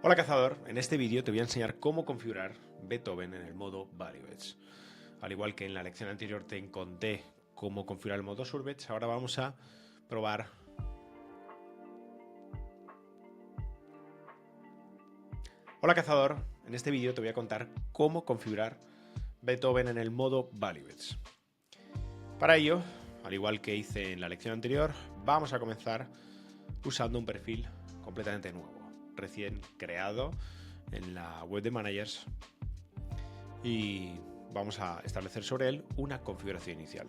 Hola cazador, en este vídeo te voy a enseñar cómo configurar Beethoven en el modo Value Bets. Al igual que en la lección anterior te conté cómo configurar el modo Surbets, ahora vamos a probar Hola cazador, en este vídeo te voy a contar cómo configurar Beethoven en el modo Value Bets. Para ello, al igual que hice en la lección anterior, vamos a comenzar usando un perfil completamente nuevo, recién creado en la web de managers, y vamos a establecer sobre él una configuración inicial.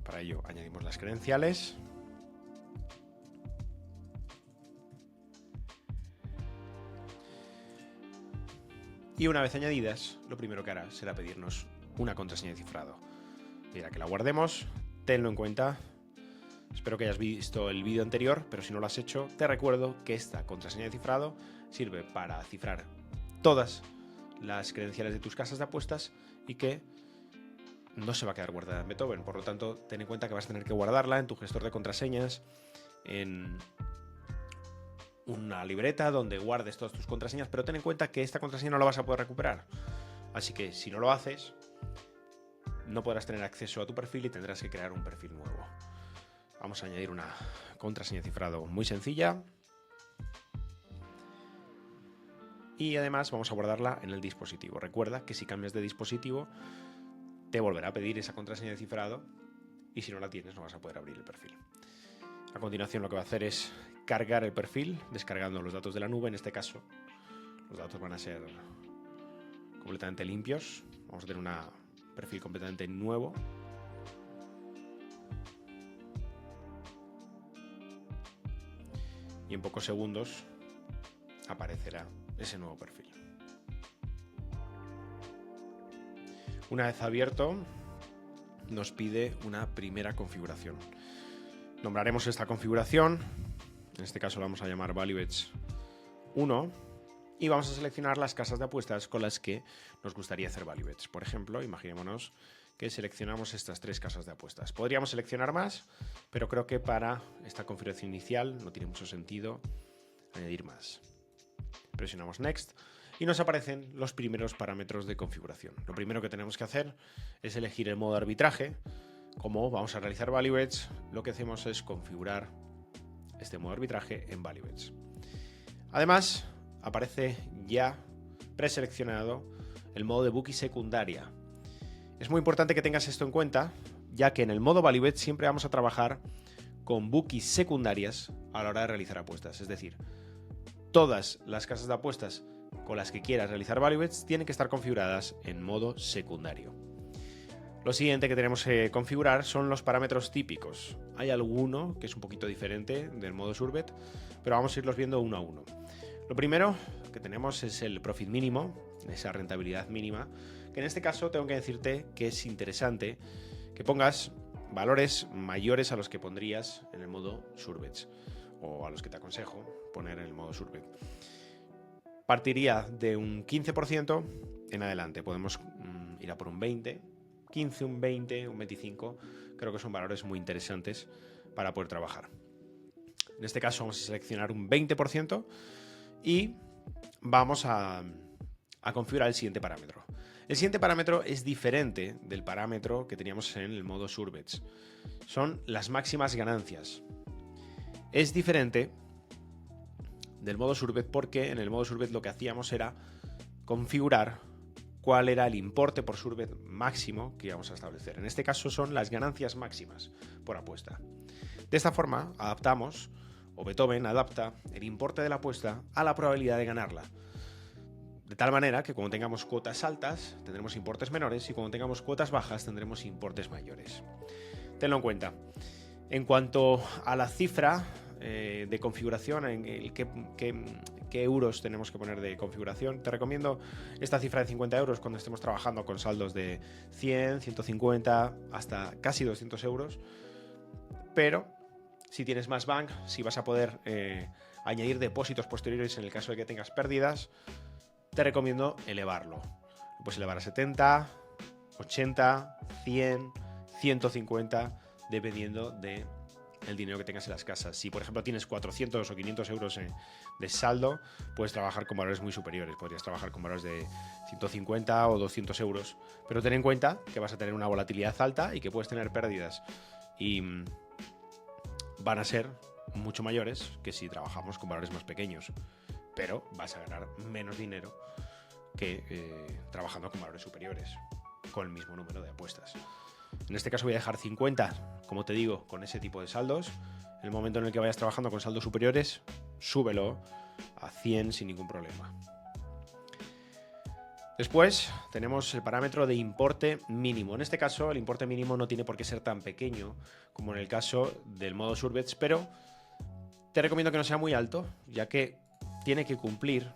Para ello añadimos las credenciales y una vez añadidas, lo primero que hará será pedirnos una contraseña de cifrado. Dirá que la guardemos, tenlo en cuenta. Espero que hayas visto el vídeo anterior, pero si no lo has hecho, te recuerdo que esta contraseña de cifrado sirve para cifrar todas las credenciales de tus casas de apuestas y que no se va a quedar guardada en Beethoven. Por lo tanto, ten en cuenta que vas a tener que guardarla en tu gestor de contraseñas, en una libreta donde guardes todas tus contraseñas, pero ten en cuenta que esta contraseña no la vas a poder recuperar. Así que si no lo haces, no podrás tener acceso a tu perfil y tendrás que crear un perfil nuevo. Vamos a añadir una contraseña de cifrado muy sencilla. Y además vamos a guardarla en el dispositivo. Recuerda que si cambias de dispositivo, te volverá a pedir esa contraseña de cifrado y si no la tienes no vas a poder abrir el perfil. A continuación lo que va a hacer es cargar el perfil, descargando los datos de la nube. En este caso, los datos van a ser completamente limpios. Vamos a tener un perfil completamente nuevo. Y en pocos segundos aparecerá ese nuevo perfil. Una vez abierto, nos pide una primera configuración. Nombraremos esta configuración, en este caso la vamos a llamar Value Bets 1, y vamos a seleccionar las casas de apuestas con las que nos gustaría hacer Value Bets. Por ejemplo, imaginémonos que seleccionamos estas 3 casas de apuestas. Podríamos seleccionar más, pero creo que para esta configuración inicial no tiene mucho sentido añadir más. Presionamos Next y nos aparecen los primeros parámetros de configuración. Lo primero que tenemos que hacer es elegir el modo de arbitraje. Como vamos a realizar Value Bets, lo que hacemos es configurar este modo de arbitraje en Value Bets. Además, aparece ya preseleccionado el modo de bookie secundaria. Es muy importante que tengas esto en cuenta, ya que en el modo Value Bets siempre vamos a trabajar con bookies secundarias a la hora de realizar apuestas. Es decir, todas las casas de apuestas con las que quieras realizar Value Bets tienen que estar configuradas en modo secundario. Lo siguiente que tenemos que configurar son los parámetros típicos. Hay alguno que es un poquito diferente del modo Surbet, pero vamos a irlos viendo uno a uno. Lo primero que tenemos es el profit mínimo, esa rentabilidad mínima, que en este caso tengo que decirte que es interesante que pongas valores mayores a los que pondrías en el modo Surbets, o a los que te aconsejo poner en el modo Surbet. Partiría de un 15% en adelante. Podemos ir a por un 20%, 15%, un 20%, un 25%. Creo que son valores muy interesantes para poder trabajar. En este caso vamos a seleccionar un 20% y vamos a configurar el siguiente parámetro. El siguiente parámetro es diferente del parámetro que teníamos en el modo Surbets. Son las máximas ganancias. Es diferente del modo Surbet porque en el modo Surbet lo que hacíamos era configurar cuál era el importe por Surbet máximo que íbamos a establecer. En este caso son las ganancias máximas por apuesta. De esta forma adaptamos, o Beethoven adapta el importe de la apuesta a la probabilidad de ganarla. De tal manera que cuando tengamos cuotas altas tendremos importes menores y cuando tengamos cuotas bajas tendremos importes mayores. Tenlo en cuenta. En cuanto a la cifra de configuración, en el qué euros tenemos que poner de configuración, te recomiendo esta cifra de 50 euros cuando estemos trabajando con saldos de 100, 150 hasta casi 200 euros. Pero si tienes más bank, si vas a poder añadir depósitos posteriores en el caso de que tengas pérdidas, te recomiendo elevarlo. Lo puedes elevar a 70, 80, 100, 150, dependiendo de el dinero que tengas en las casas. Si, por ejemplo, tienes 400 o 500 euros de saldo, puedes trabajar con valores muy superiores. Podrías trabajar con valores de 150 o 200 euros. Pero ten en cuenta que vas a tener una volatilidad alta y que puedes tener pérdidas. Y van a ser mucho mayores que si trabajamos con valores más pequeños. Pero vas a ganar menos dinero que trabajando con valores superiores, con el mismo número de apuestas. En este caso voy a dejar 50, como te digo, con ese tipo de saldos. En el momento en el que vayas trabajando con saldos superiores, súbelo a 100 sin ningún problema. Después tenemos el parámetro de importe mínimo. En este caso, el importe mínimo no tiene por qué ser tan pequeño como en el caso del modo Surbets, pero te recomiendo que no sea muy alto, ya que tiene que cumplir,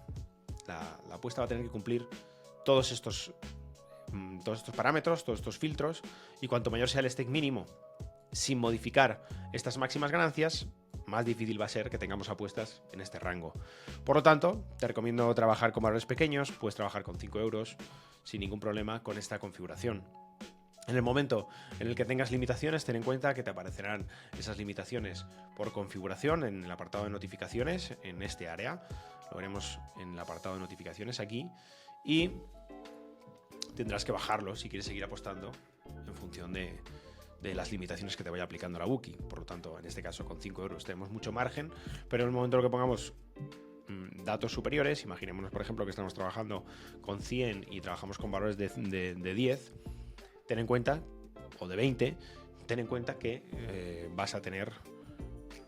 la apuesta va a tener que cumplir todos estos parámetros, todos estos filtros, y cuanto mayor sea el stake mínimo, sin modificar estas máximas ganancias, más difícil va a ser que tengamos apuestas en este rango. Por lo tanto, te recomiendo trabajar con valores pequeños, puedes trabajar con 5 euros sin ningún problema con esta configuración. En el momento en el que tengas limitaciones, ten en cuenta que te aparecerán esas limitaciones por configuración en el apartado de notificaciones, en este área. Lo veremos en el apartado de notificaciones aquí. Y tendrás que bajarlo si quieres seguir apostando en función de las limitaciones que te vaya aplicando la Bookie. Por lo tanto, en este caso con 5 euros tenemos mucho margen, pero en el momento en el que pongamos datos superiores, imaginémonos por ejemplo que estamos trabajando con 100 y trabajamos con valores de 10, ten en cuenta, o de 20, ten en cuenta que vas a tener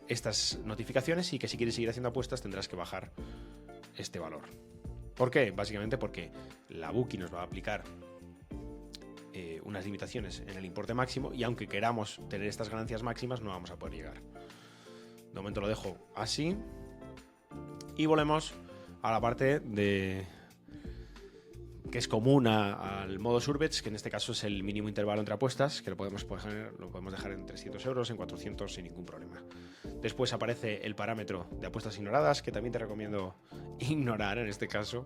estas notificaciones y que si quieres seguir haciendo apuestas tendrás que bajar este valor. ¿Por qué? Básicamente porque la Bookie nos va a aplicar unas limitaciones en el importe máximo y aunque queramos tener estas ganancias máximas no vamos a poder llegar. De momento lo dejo así y volvemos a la parte que es común al modo Surbets, que en este caso es el mínimo intervalo entre apuestas, que lo podemos dejar en 300 euros, en 400 sin ningún problema. Después aparece el parámetro de apuestas ignoradas, que también te recomiendo ignorar en este caso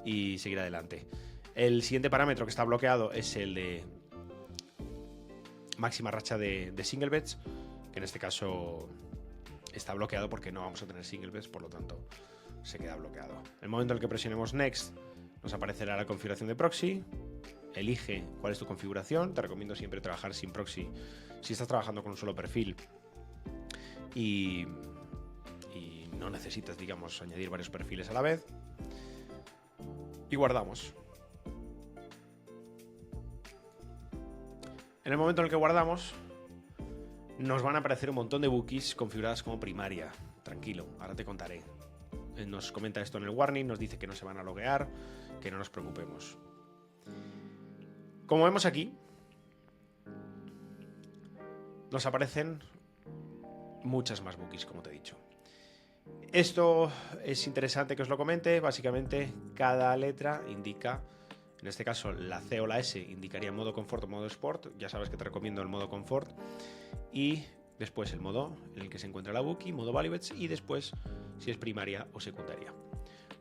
y seguir adelante. El siguiente parámetro que está bloqueado es el de máxima racha de single bets, que en este caso está bloqueado porque no vamos a tener single bets, por lo tanto se queda bloqueado. En el momento en el que presionemos Next, nos aparecerá la configuración de proxy. Elige cuál es tu configuración. Te recomiendo siempre trabajar sin proxy si estás trabajando con un solo perfil y no necesitas, digamos, añadir varios perfiles a la vez. Y guardamos. En el momento en el que guardamos, nos van a aparecer un montón de bookies configuradas como primaria. Tranquilo, ahora te contaré. Nos comenta esto en el warning, nos dice que no se van a loguear, que no nos preocupemos. Como vemos aquí, nos aparecen muchas más bookies, como te he dicho. Esto es interesante que os lo comente. Básicamente, cada letra indica, en este caso la C o la S indicaría modo confort o modo sport. Ya sabes que te recomiendo el modo confort. Y después el modo en el que se encuentra la Bookie, modo value bets, y después si es primaria o secundaria.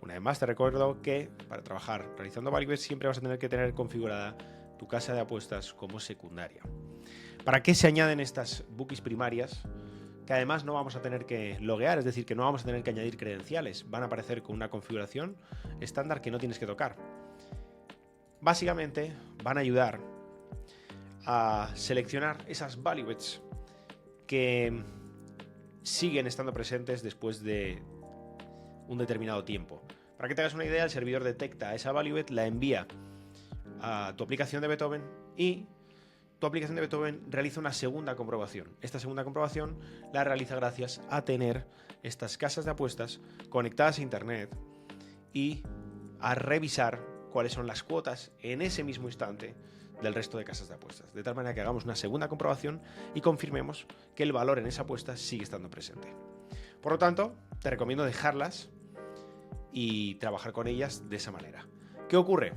Una vez más te recuerdo que para trabajar realizando value bets siempre vas a tener que tener configurada tu casa de apuestas como secundaria. ¿Para qué se añaden estas bookies primarias? Que además no vamos a tener que loguear, es decir, que no vamos a tener que añadir credenciales. Van a aparecer con una configuración estándar que no tienes que tocar. Básicamente van a ayudar a seleccionar esas value bets que siguen estando presentes después de un determinado tiempo. Para que te hagas una idea, el servidor detecta esa value bet, la envía a tu aplicación de Beethoven y tu aplicación de Beethoven realiza una segunda comprobación. Esta segunda comprobación la realiza gracias a tener estas casas de apuestas conectadas a internet y a revisar cuáles son las cuotas en ese mismo instante del resto de casas de apuestas. De tal manera que hagamos una segunda comprobación y confirmemos que el valor en esa apuesta sigue estando presente. Por lo tanto, te recomiendo dejarlas y trabajar con ellas de esa manera. ¿Qué ocurre?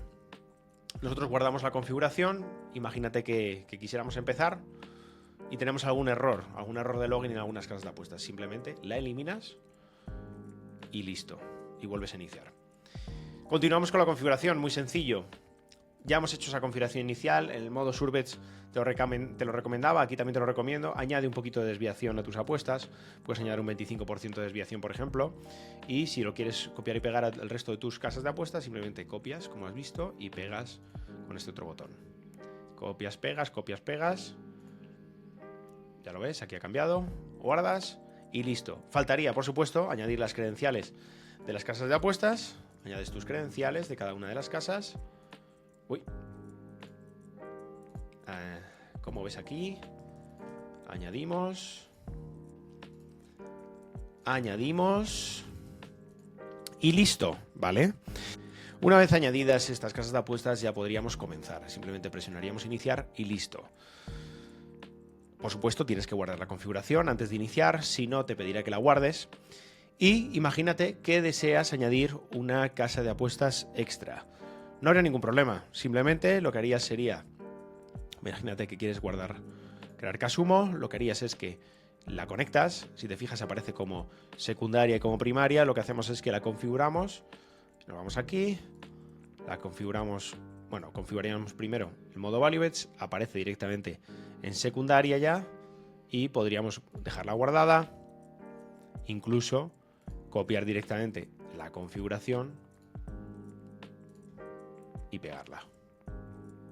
Nosotros guardamos la configuración, imagínate que quisiéramos empezar y tenemos algún error de login en algunas casas de apuestas. Simplemente la eliminas y listo, y vuelves a iniciar. Continuamos con la configuración, muy sencillo. Ya hemos hecho esa configuración inicial. En el modo Surbets te lo recomendaba, aquí también te lo recomiendo. Añade un poquito de desviación a tus apuestas. Puedes añadir un 25% de desviación, por ejemplo. Y si lo quieres copiar y pegar al resto de tus casas de apuestas, simplemente copias, como has visto, y pegas con este otro botón. Copias, pegas, copias, pegas. Ya lo ves, aquí ha cambiado. Guardas y listo. Faltaría, por supuesto, añadir las credenciales de las casas de apuestas. Añades tus credenciales de cada una de las casas. Uy. Como ves aquí, añadimos y listo, ¿vale? Una vez añadidas estas casas de apuestas ya podríamos comenzar. Simplemente presionaríamos iniciar y listo. Por supuesto, tienes que guardar la configuración antes de iniciar, si no te pedirá que la guardes. Y imagínate que deseas añadir una casa de apuestas extra. No habría ningún problema, simplemente lo que harías sería, imagínate que quieres crear Casumo, lo que harías es que la conectas, si te fijas aparece como secundaria y como primaria, lo que hacemos es que la configuramos, nos vamos aquí, la configuramos, bueno, configuraríamos primero el modo ValueBets, aparece directamente en secundaria ya y podríamos dejarla guardada, incluso copiar directamente la configuración y pegarla.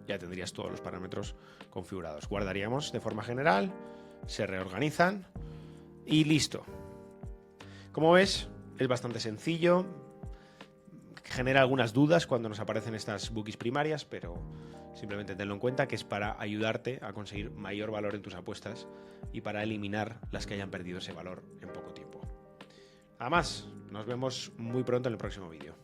Ya tendrías todos los parámetros configurados. Guardaríamos de forma general, se reorganizan y listo. Como ves, es bastante sencillo. Genera algunas dudas cuando nos aparecen estas bookies primarias, pero simplemente tenlo en cuenta que es para ayudarte a conseguir mayor valor en tus apuestas y para eliminar las que hayan perdido ese valor en poco tiempo. Nada más, nos vemos muy pronto en el próximo vídeo.